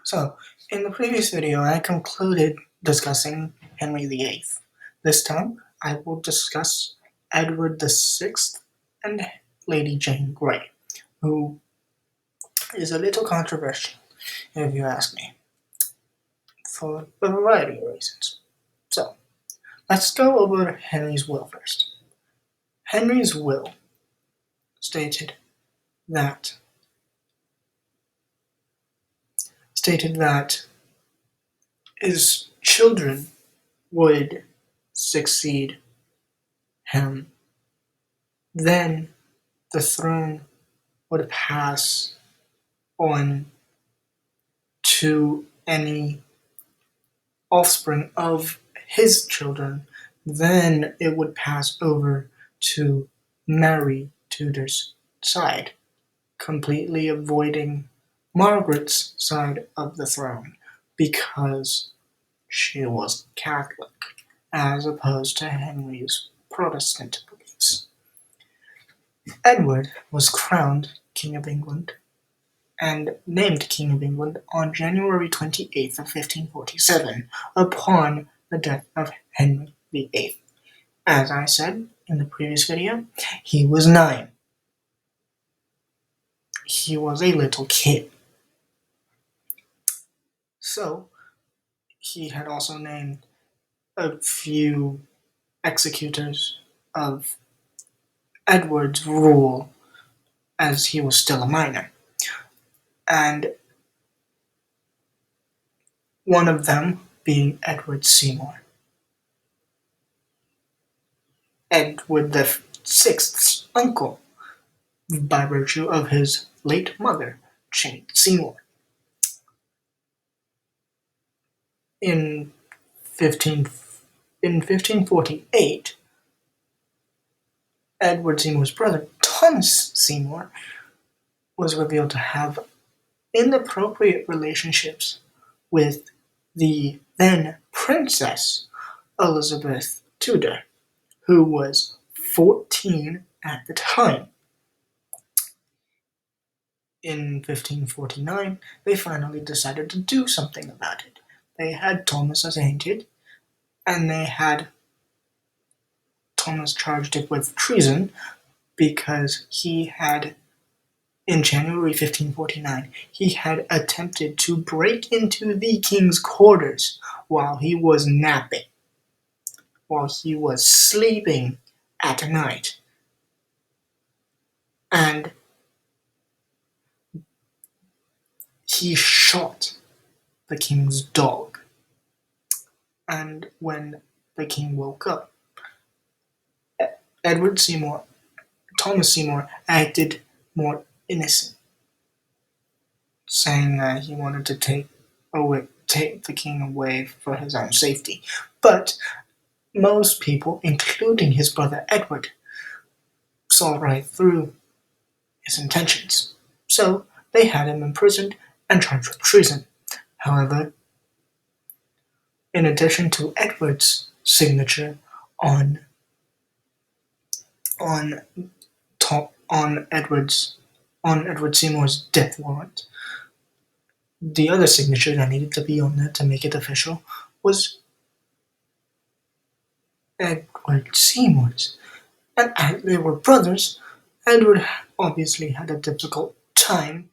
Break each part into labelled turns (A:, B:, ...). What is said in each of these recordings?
A: So, in the previous video, I concluded discussing Henry VIII. This time, I will discuss Edward VI and Lady Jane Grey, who is a little controversial, if you ask me, for a variety of reasons. So, let's go over Henry's will first. Henry's will stated that his children would succeed him. Then the throne would pass on to any offspring of his children. Then it would pass over to Mary Tudor's side, completely avoiding Margaret's side of the throne because she was Catholic, as opposed to Henry's Protestant beliefs. Edward was crowned King of England and named King of England on January 28th of 1547 upon the death of Henry VIII. As I said in the previous video, he was 9. He was a little kid. So, he had also named a few executors of Edward's rule as he was still a minor. And one of them being Edward Seymour. Edward VI's uncle, by virtue of his late mother, Jane Seymour. In 1548, Edward Seymour's brother, Thomas Seymour, was revealed to have inappropriate relationships with the then Princess Elizabeth Tudor, who was 14 at the time. In 1549, they finally decided to do something about it. They had Thomas arraigned, and they had Thomas charged with treason because he had, in January 1549, he had attempted to break into the king's quarters while he was napping, while he was sleeping at night. And he shot the king's dog. And when the king woke up, Thomas Seymour acted more innocent, saying that he wanted to take the king away for his own safety. But most people, including his brother Edward, saw right through his intentions. So they had him imprisoned and charged with treason. However, in addition to Edward's signature on Edward Seymour's death warrant, the other signature that needed to be on there to make it official was Edward Seymour's. And as they were brothers, Edward obviously had a difficult time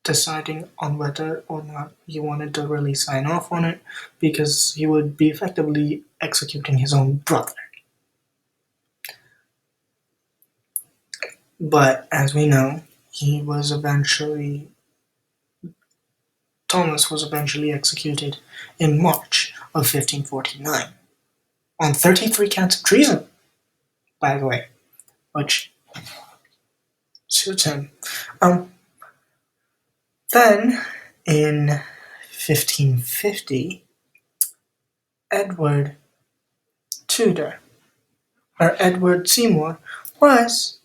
A: deciding on whether or not he wanted to really sign off on it, because he would be effectively executing his own brother. But as we know, Thomas was eventually executed in March of 1549 on 33 counts of treason, by the way, which suits him. Then, in 1550, Edward Seymour was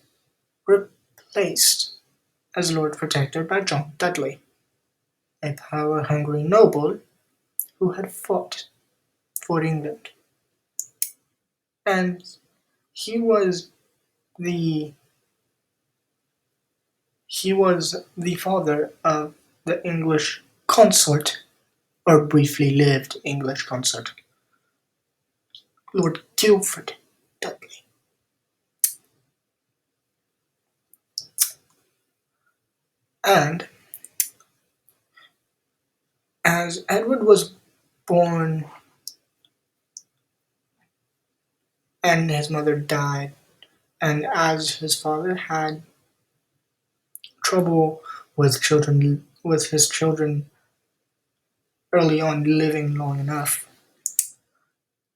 A: replaced as Lord Protector by John Dudley, a power-hungry noble who had fought for England. And he was the father of the English consort, or briefly lived English consort, Lord Guildford Dudley. And as Edward was born and his mother died, and as his father had trouble with his children early on living long enough,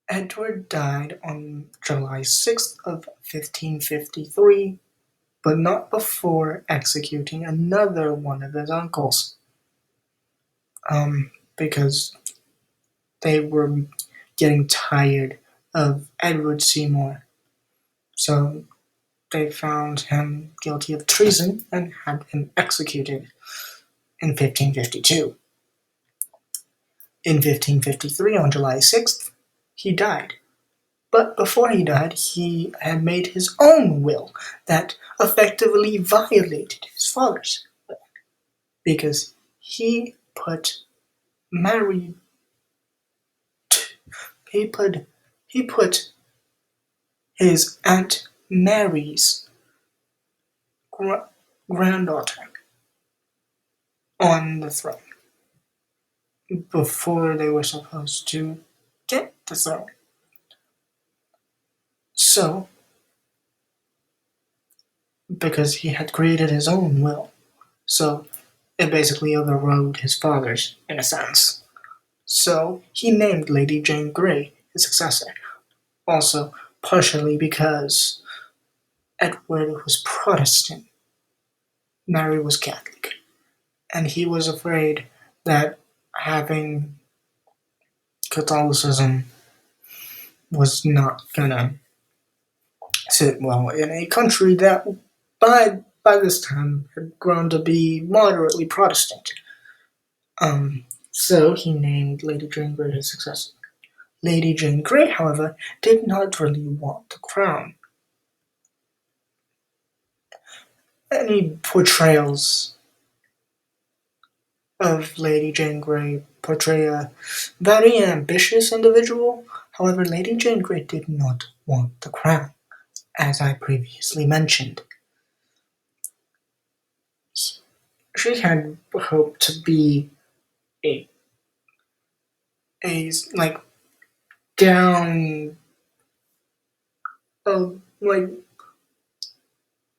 A: Edward died on July 6th of 1553, but not before executing another one of his uncles, because they were getting tired of Edward Seymour. So they found him guilty of treason and had him executed in 1552. In 1553, on July 6th, he died. But before he died, he had made his own will that effectively violated his father's will, because Mary he put he put his Aunt Mary's granddaughter on the throne before they were supposed to get the throne. So, because he had created his own will, so it basically overrode his father's, in a sense. So he named Lady Jane Grey his successor, also partially because Edward was Protestant, Mary was Catholic, and he was afraid that having Catholicism was not gonna sit well in a country that by this time had grown to be moderately Protestant. So he named Lady Jane Grey his successor. Lady Jane Grey, however, did not really want the crown. Any portrayals of Lady Jane Grey portray a very ambitious individual. However, Lady Jane Grey did not want the crown, as I previously mentioned. She had hoped to be a like down, like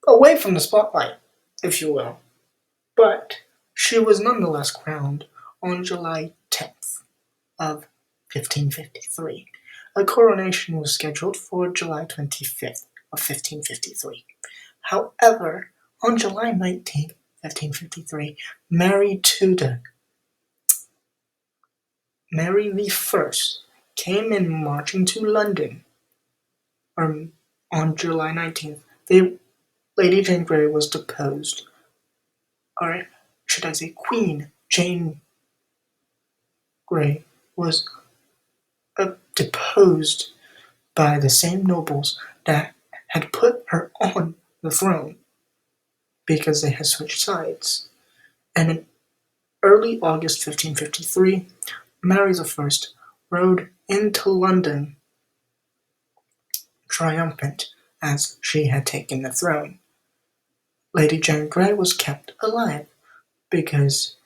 A: away from the spotlight, if you will. But she was nonetheless crowned on July 10th of 1553. A coronation was scheduled for July 25th of 1553. However, on July 19th, 1553, Mary the First, came in marching to London. On July 19th, Lady Jane Grey was deposed, or should I say Queen Jane Grey was deposed by the same nobles that had put her on the throne, because they had switched sides. And in early August 1553, Mary I rode into London triumphant, as she had taken the throne. Lady Jane Grey was kept alive because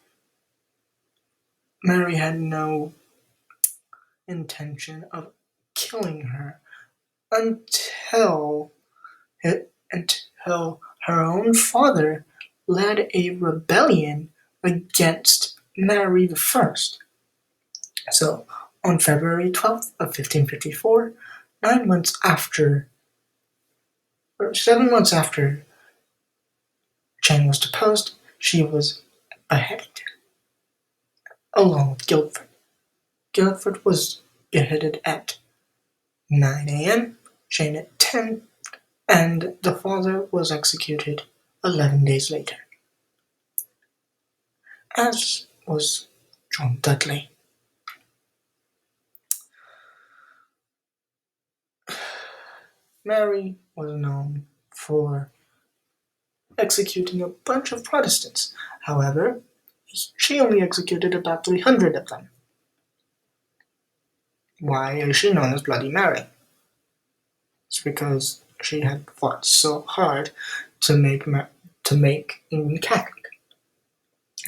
A: Mary had no intention of killing her until until her own father led a rebellion against Mary I. So, on February 12th of 1554, 7 months after Jane was deposed, she was beheaded, along with Guildford. Guildford was beheaded at 9 a.m., Jane at 10, and the father was executed 11 days later, as was John Dudley. Mary was known for executing a bunch of Protestants. However, she only executed about 300 of them. Why is she known as Bloody Mary? It's because she had fought so hard to make England Catholic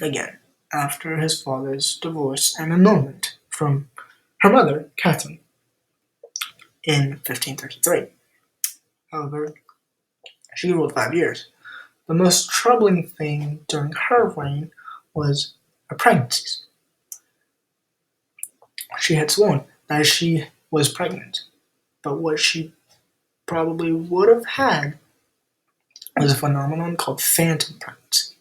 A: again after his father's divorce and annulment from her mother, Catherine, in 1533. However, she ruled 5 years. The most troubling thing during her reign was her pregnancies. She had sworn that she was pregnant, but what she probably would have had was a phenomenon called phantom pregnancy.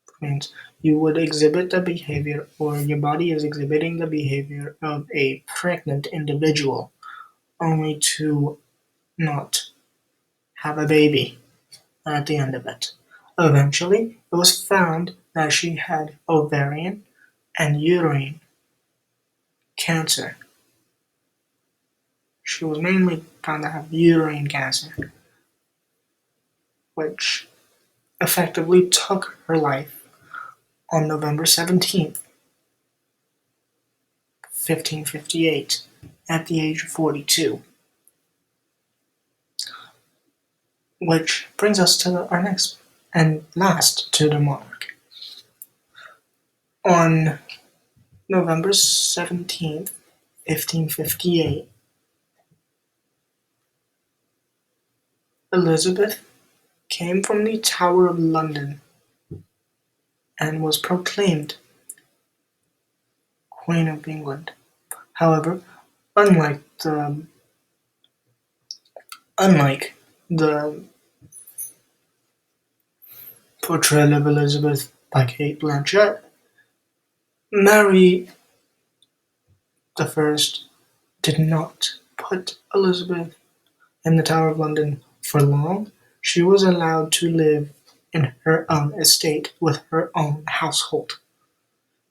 A: It means you would exhibit the behavior, or your body is exhibiting the behavior of a pregnant individual, only to not have a baby at the end of it. Eventually, it was found that she had ovarian and uterine cancer. She was mainly found to have uterine cancer, which effectively took her life on November 17th, 1558, at the age of 42. Which brings us to our next and last Tudor monarch. On November 17th, 1558, Elizabeth came from the Tower of London and was proclaimed Queen of England. However, unlike the portrayal of Elizabeth by Cate Blanchett, Mary I did not put Elizabeth in the Tower of London for long. She was allowed to live in her own estate with her own household,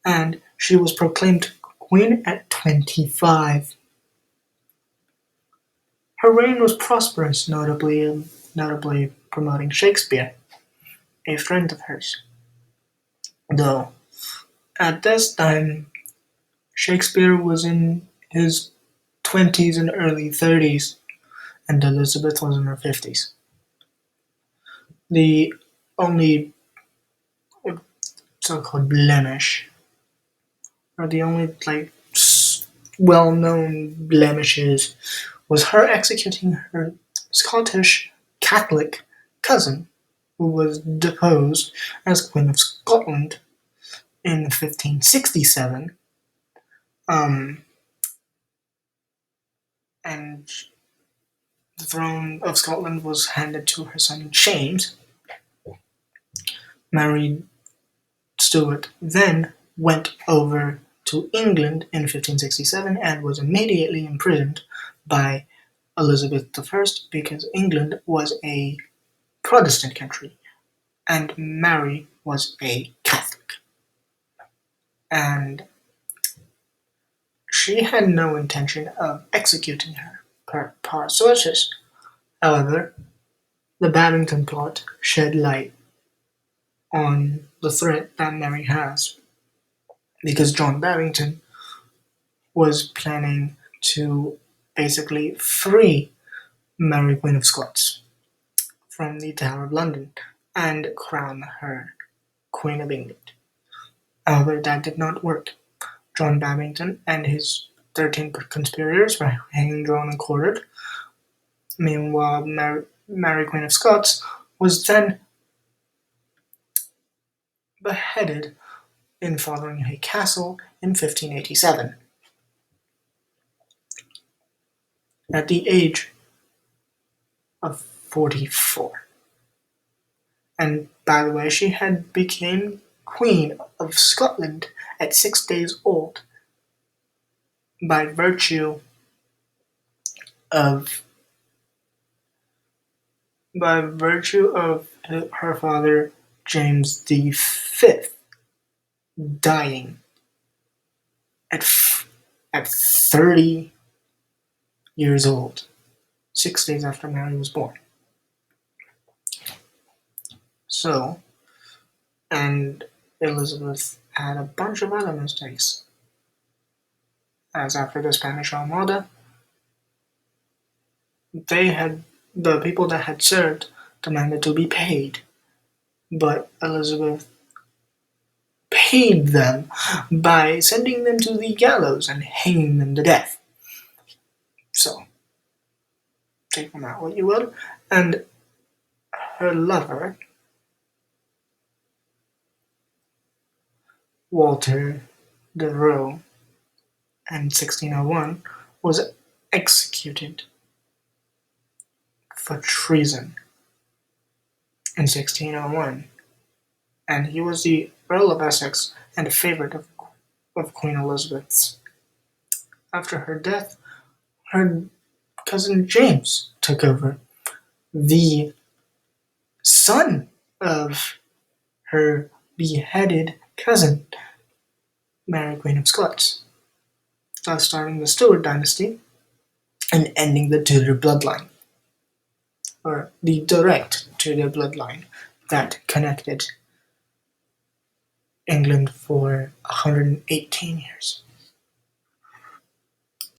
A: and she was proclaimed queen at 25. Her reign was prosperous, notably promoting Shakespeare, a friend of hers. Though at this time Shakespeare was in his 20s and early 30s, and Elizabeth was in her 50s. The only so-called blemish, or the only well-known blemishes, was her executing her Scottish Catholic cousin, who was deposed as Queen of Scotland in 1567, and the throne of Scotland was handed to her son James. Mary Stuart then went over to England in 1567 and was immediately imprisoned by Elizabeth I because England was a Protestant country and Mary was a Catholic. And she had no intention of executing her, per sources. However, the Babington plot shed light on the threat that Mary has, because John Babington was planning to basically free Mary Queen of Scots from the Tower of London and crown her Queen of England. However, that did not work. John Babington and his 13 conspirators were hanged, drawn, and quartered. Meanwhile, Mary Queen of Scots was then beheaded in Fotheringhay Castle in 1587, at the age of 44. And by the way, she had become Queen of Scotland at 6 days old by virtue of her father James V dying at 30 years old, 6 days after Mary was born. So, and Elizabeth had a bunch of other mistakes, as after the Spanish Armada, the people that had served demanded to be paid, but Elizabeth paid them by sending them to the gallows and hanging them to death. So, take from that what you will. And her lover, Walter de Roe, in 1601, was executed for treason in 1601, and he was the Earl of Essex and a favorite of Queen Elizabeth's. After her death, her cousin James took over, the son of her beheaded cousin, Mary Queen of Scots, thus starting the Stuart dynasty and ending the Tudor bloodline, or the direct Tudor bloodline that connected England for 118 years.